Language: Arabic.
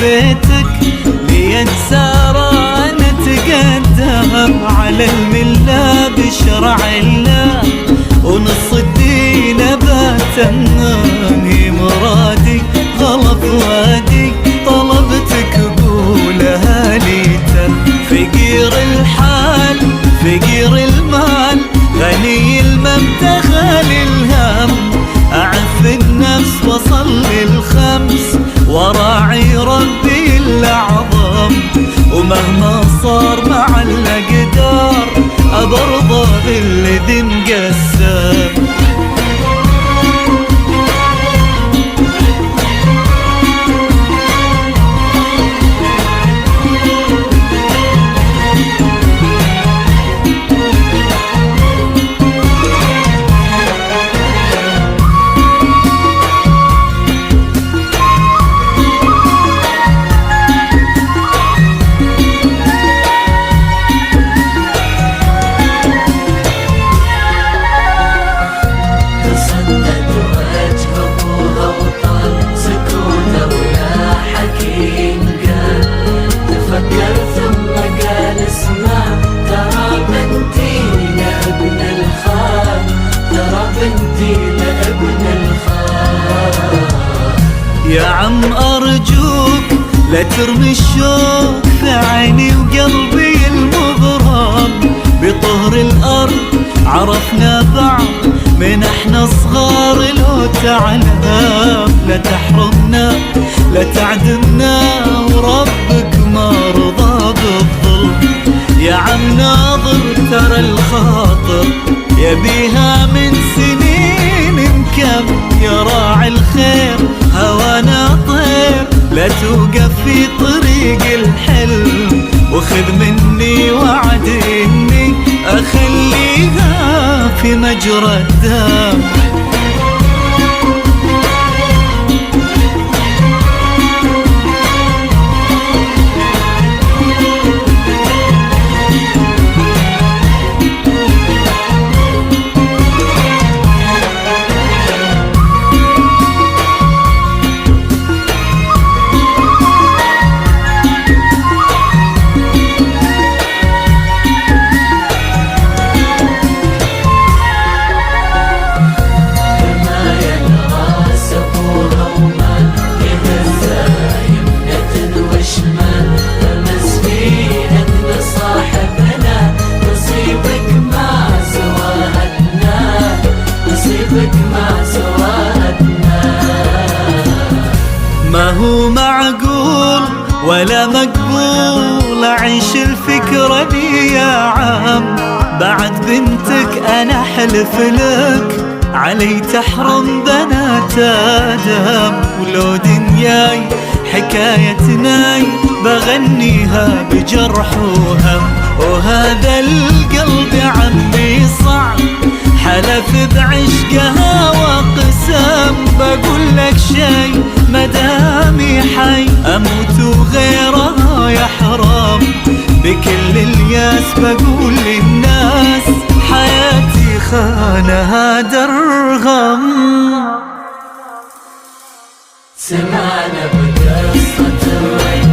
بيتك لينسارى نتقدم على الملة بشرع الله ونص الدين باتمم. هي مرادي غلط وادي طلبتك قولها لي تم. فقير الحال فقير المال غني المبدأ خالي الهم. أعف النفس وصلي الخمس وراعي ربي الأعظم. ومهما صار مع الأقدار أبرضى بالذي مقسم. يا عم أرجوك لا ترمي الشوق في عيني وقلبي المغرم. بطهر الأرض عرفنا بعض من احنا صغار لو تعلم. لا تحرمنا لا تعدمنا وربك ما رضى بالظلم. يا عم ناظر ترى الخاطر يبيها من سنين مكم. يا راعي الخير هوانا طير لا توقف في طريق الحلم. وخذ مني وعد اني اخليها في مجرى الدم. ما هو معقول ولا مقبول أعيش الفكرة دي يا عم. بعد بنتك أنا حلف لك علي تحرم بنات آدم. ولو دنياي حكايتناي بغنيها بجرح وهم. وهذا القلب يا عمي صعب حلف بعشقها وقسم. بقول لك شي مدامي حي اموت وغيرها يحرم. بكل الياس بقول للناس حياتي خانها درغم. سمعنا بقصة الرجال